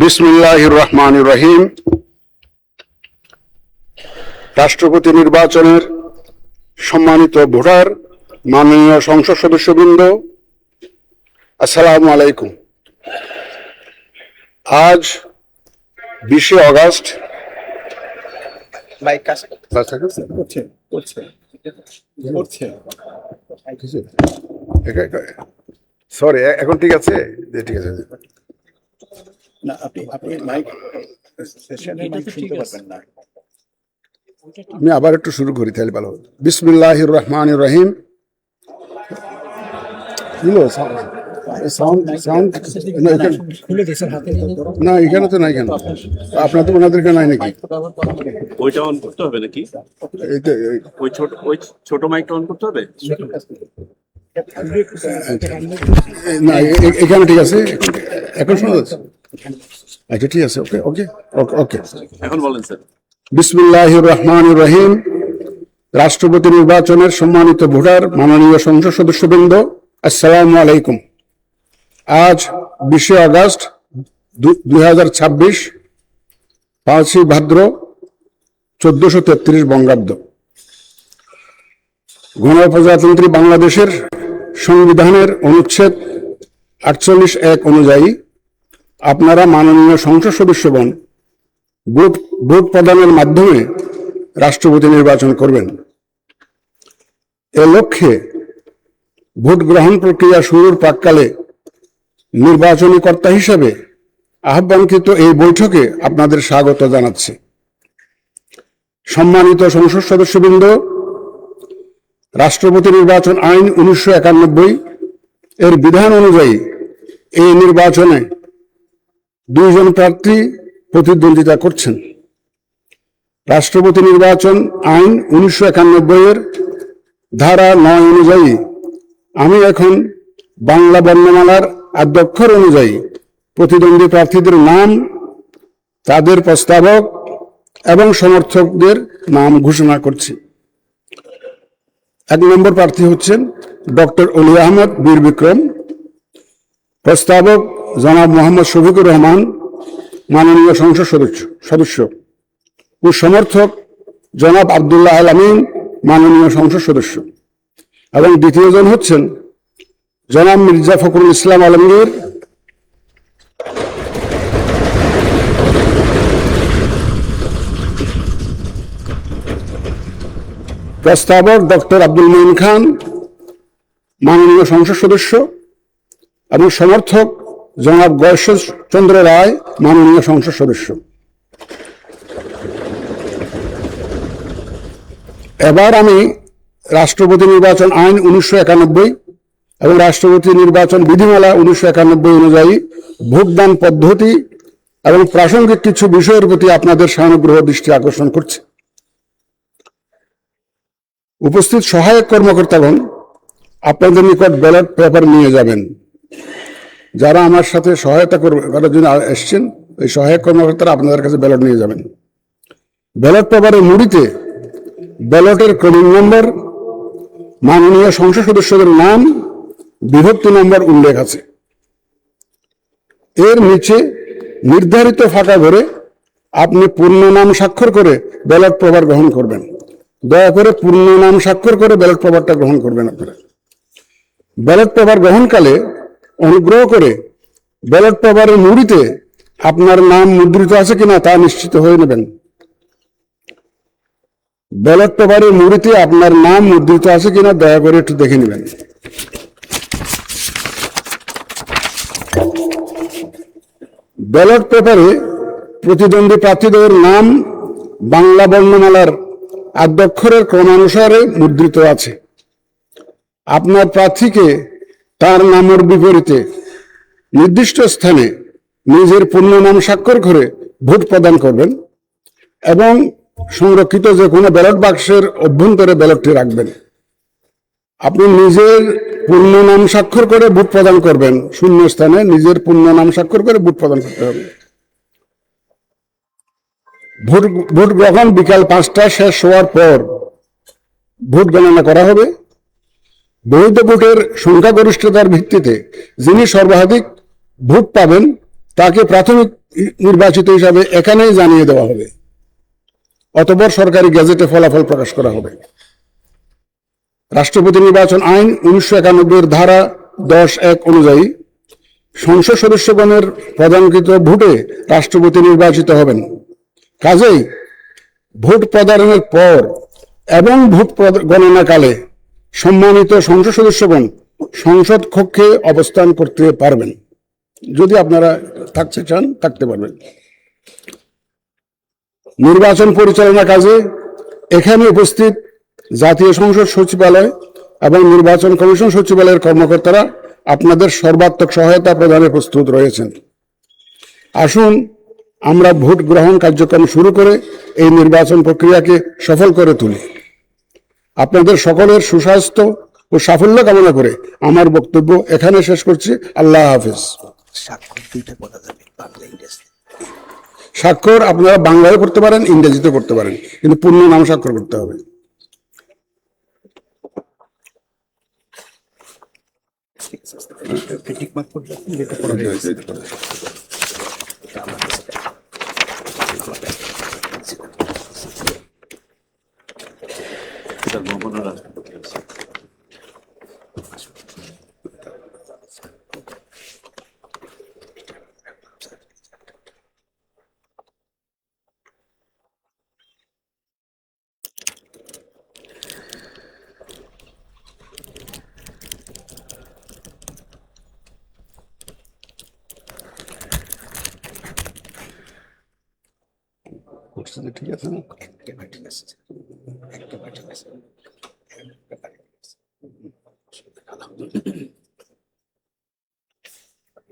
বিসমিল্লাহির রহমানির রহিম। রাষ্ট্রপতি নির্বাচনের সম্মানিত ভোটার, মাননীয় সংসদ সদস্যবৃন্দ, আসসালামু আলাইকুম। আজ 20শে অগাস্ট। সরি, এখন ঠিক আছে? ঠিক আছে না, আপনি মাইক সেশনে মাইক শুনতে পারবেন না। আমি আবার একটু শুরু করি তাহলে ভালো হবে। বিসমিল্লাহির রহমানির রহিম। না, এখানে তো নাই। কেন আপনার তো ওনাদেরকে নাই নাকি? ওইটা অন করতে হবে নাকি? ওই ছোট মাইকটা অন করতে হবে। না, এখানে ঠিক আছে, এখন শোনা যাচ্ছে। আচ্ছা, ঠিক আছে, ওকে ওকে ওকে। এখন বলেন স্যার। বিসমিল্লাহির রহমানির রহিম। রাষ্ট্রপতি নির্বাচনের সম্মানিত ভোটার, মাননীয় সংসদ সদস্যবৃন্দ, আসসালামু আলাইকুম। আজ 20শে আগস্ট 2026, 5ই ভাদ্র 1433 বঙ্গাব্দ। গণপ্রজাতন্ত্রী বাংলাদেশের সংবিধানের অনুচ্ছেদ 48(1) অনুযায়ী আপনারা মাননীয় সংসদ সদস্যগণ ভোট প্রদানের মাধ্যমে রাষ্ট্রপতি নির্বাচন করবেন। এ লক্ষ্যে ভোট গ্রহণ প্রক্রিয়া শুরুর প্রাক্কালে নির্বাচনী কর্তা হিসেবে আহ্বানকৃত এই বৈঠকে আপনাদের স্বাগত জানাচ্ছি। সম্মানিত সংসদ সদস্যবৃন্দ, রাষ্ট্রপতি নির্বাচন আইন 1991 এর বিধান অনুযায়ী এই নির্বাচনে 2 জন প্রার্থী প্রতিদ্বন্দ্বিতা করছেন। রাষ্ট্রপতি নির্বাচন আইন 1991 এর ধারা 9 অনুযায়ী আমি এখন বাংলা বর্ণমালার আদ্যক্ষর অনুযায়ী প্রতিদ্বন্দ্বী প্রার্থীদের নাম, তাদের প্রস্তাবক এবং সমর্থকদের নাম ঘোষণা করছি। 1 নম্বর প্রার্থী হচ্ছেন ডক্টর অলি আহমদ বীর বিক্রম। প্রস্তাবক জনাব মোহাম্মদ শফিকুর রহমান, মাননীয় সংসদ সদস্য ও সমর্থক জনাব আব্দুল্লাহ আল আমিন, মাননীয় সংসদ সদস্য। এবং দ্বিতীয় জন হচ্ছেন জনাব মির্জা ফখরুল ইসলাম আলমগীর। প্রস্তাবক ডক্টর আব্দুল মঈন খান, মাননীয় সংসদ সদস্য, এবং সমর্থক জনাব গয়েশ্বর চন্দ্র রায়, মাননীয় সংসদ সদস্য। এবার আমি রাষ্ট্রপতি নির্বাচন আইন 1991 এবং রাষ্ট্রপতি নির্বাচন বিধিমালা 1991 অনুযায়ী ভোটদান পদ্ধতি এবং প্রাসঙ্গিক কিছু বিষয়ের প্রতি আপনাদের সানুগ্রহ দৃষ্টি আকর্ষণ করছে। উপস্থিত সহায়ক কর্মকর্তাগণ আপনাদের নিকট ব্যালট পেপার নিয়ে যাবেন। যারা আমার সাথে সহায়তা করার জন্য এসছেন, এই সহায়ক কর্মকর্তারা আপনাদের কাছে ব্যালট নিয়ে যাবেন। ব্যালট পেপারের মুড়িতে ব্যালটের ক্রমিক নম্বর, মাননীয় সংসদ সদস্যদের নাম, বিভক্তি নম্বর উল্লেখ আছে। এর নিচে নির্ধারিত ফাঁকা ভরে আপনি পূর্ণ নাম স্বাক্ষর করে ব্যালট পেপার গ্রহণ করবেন। দয়া করে পূর্ণ নাম স্বাক্ষর করে ব্যালট পেপারটা গ্রহণ করবেন আপনারা। ব্যালট পেপার গ্রহণকালে অনুগ্রহ করে ব্যালট পেপারের মুড়িতে আপনার নাম মুদ্রিত আছে কিনা তা নিশ্চিত হয়ে নেবেন। ব্যালট পেপারের মুড়িতে আপনার নাম মুদ্রিত আছে কিনা দয়া করে একটু দেখে নেবেন। ব্যালট পেপারে প্রতিদ্বন্দ্বী প্রার্থীদের নাম বাংলা বর্ণমালার আদ্যক্ষরের ক্রমানুসারে মুদ্রিত আছে। আপনার প্রার্থীকে তার নামের বিপরীতে নির্দিষ্ট স্থানে নিজের পূর্ণ নাম স্বাক্ষর করে ভোট প্রদান করবেন এবং সংরক্ষিত যে কোনো ব্যালট বাক্সের অভ্যন্তরে ব্যালটটি রাখবেন। আপনি নিজের পূর্ণ নাম স্বাক্ষর করে ভোট প্রদান করবেন। শূন্য স্থানে নিজের পূর্ণ নাম স্বাক্ষর করে ভোট প্রদান করতে হবে। ভোট গ্রহণ বিকাল 5টা শেষ হওয়ার পর ভোট গণনা করা হবে। বৈধ ভোটের সংখ্যাগরিষ্ঠতার ভিত্তিতে যিনি সর্বাধিক ভোট পাবেন তাকে প্রাথমিক নির্বাচিত হিসাবে এখানেই জানিয়ে দেওয়া হবে, অতঃপর সরকারি গেজেটে ফলাফল প্রকাশ করা হবে। রাষ্ট্রপতি নির্বাচন আইন 1991 ধারা 10(1) অনুযায়ী সংসদ সদস্যগণের প্রদানকৃত ভোটে রাষ্ট্রপতি নির্বাচিত হবেন। কাজেই ভোট প্রদানের পর এবং ভোট গণনাকালে সম্মানিত সংসদ সদস্যগণ সংসদ কক্ষে অবস্থান করতে পারবেন। যদি আপনারা থাকতে চান থাকতে পারবেন। নির্বাচন পরিচালনা কাজে এখানে উপস্থিত জাতীয় সংসদ সচিবালয় এবং নির্বাচন কমিশন সচিবালয়ের কর্মকর্তারা আপনাদের সর্বাত্মক সহায়তা প্রদানে প্রস্তুত রয়েছেন। আসুন আমরা ভোট গ্রহণ কার্যক্রম শুরু করে এই নির্বাচন প্রক্রিয়াকে সফল করে তুলি। আপনাদের সকলের সুস্বাস্থ্য ও সাফল্য কামনা করে আমার বক্তব্য এখানে শেষ করছি। আল্লাহ হাফেজ। স্বাক্ষর আপনারা বাংলায় করতে পারেন, ইংরেজিতে করতে পারেন, কিন্তু পূর্ণ নাম স্বাক্ষর করতে হবে। তার ভবন রাষ্ট্রপতি আছে। ঠিক আছে না? ঠিক আছে, একেবারে ঠিক আছে।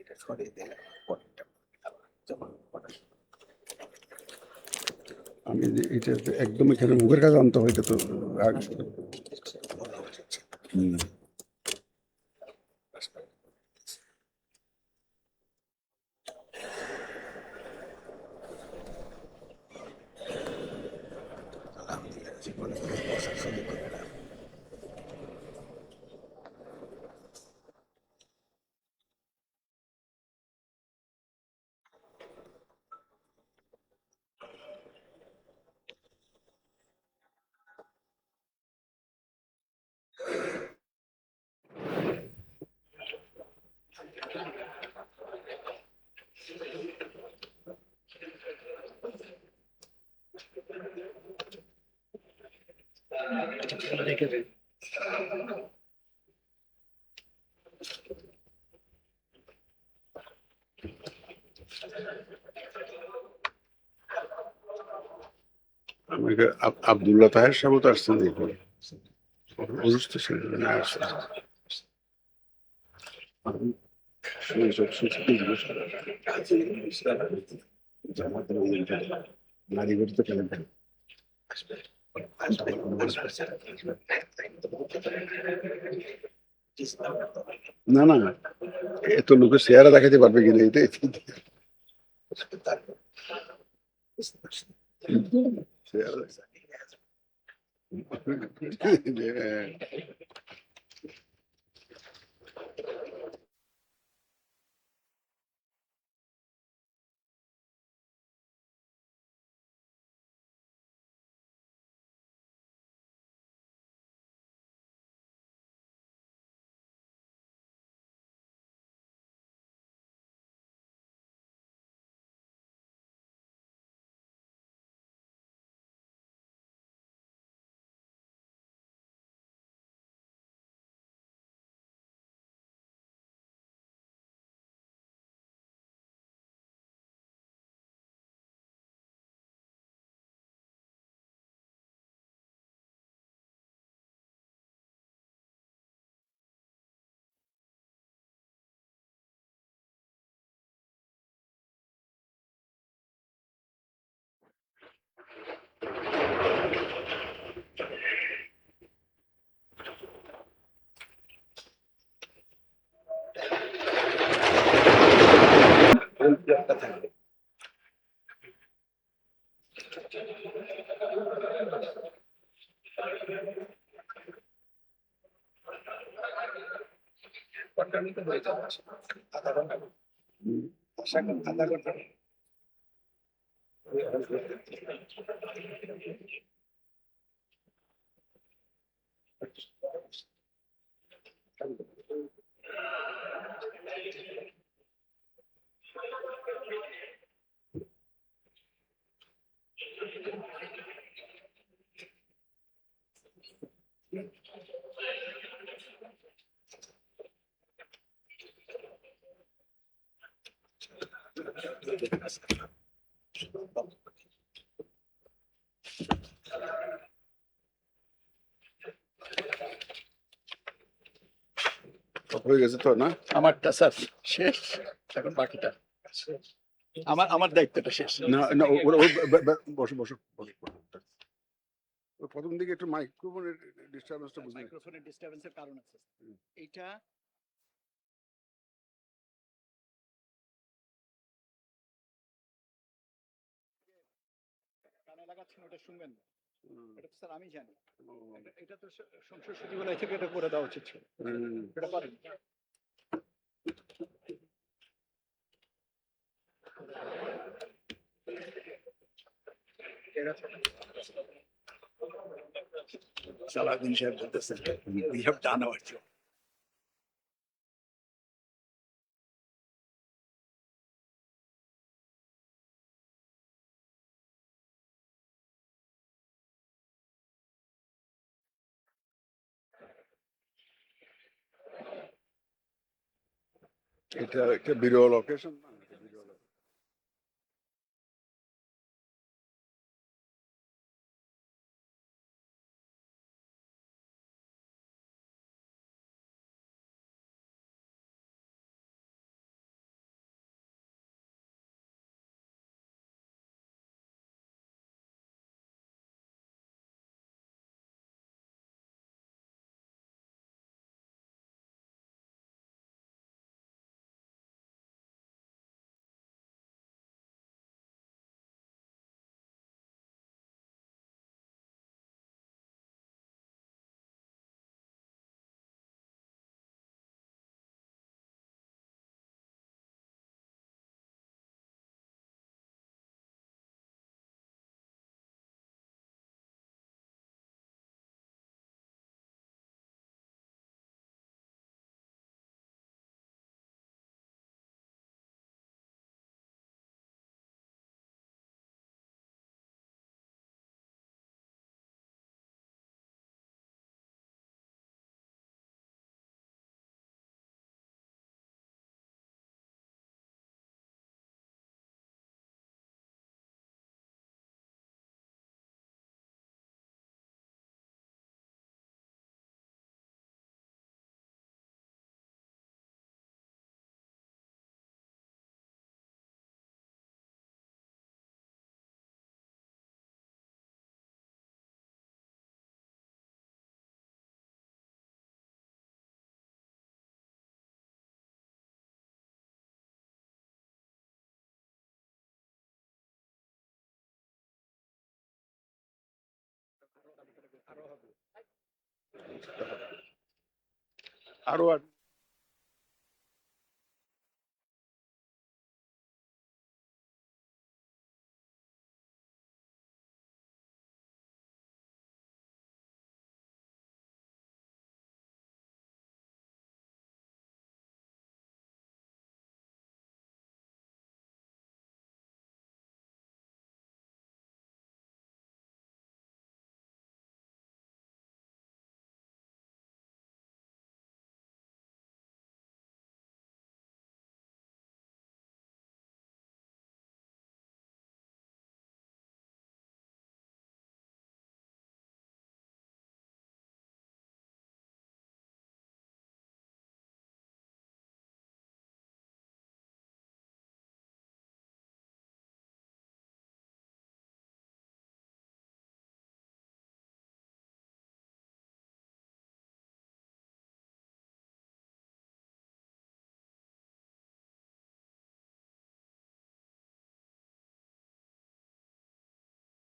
এটা সরিয়ে দিলে পরেরটা আমি যে এটা একদম এখানে মুখের কাছে আনতে হয়, এটা তো আমাকে আব্দুল্লাহ তাহের সাহেব তো আসছেন, দেখুন অসুস্থ ছিলেন না, আসছেন। না না, এত লোকের চেহারা দেখাতে পারবে কিনা এটাই। আধা ঘন্টা হয়ে গেছে তো না? আমারটা স্যার শেষ, এখন বাকিটা আমার দায়িত্বটা শেষ। না না বসো বসো বসো। ওই প্রথম দিকে একটু মাইক্রোফোনের ডিস্টারবেন্সটা বুঝলি। মাইক্রোফোনের ডিস্টারবেন্সের কারণ আছে এইটা। কানে লাগাচ্ছেন, ওটা শুনবেন না। এটা তো স্যার আমি জানি, এটা তো সংসদ সচিবালয় থেকে এটা করে দেওয়া উচিত ছিল, এটা করেন। সালাউদ্দিন সাহেব বলতেছেন, we have done our job. এটা একটা বিরল অকেশন না, এটা বিরল। আরো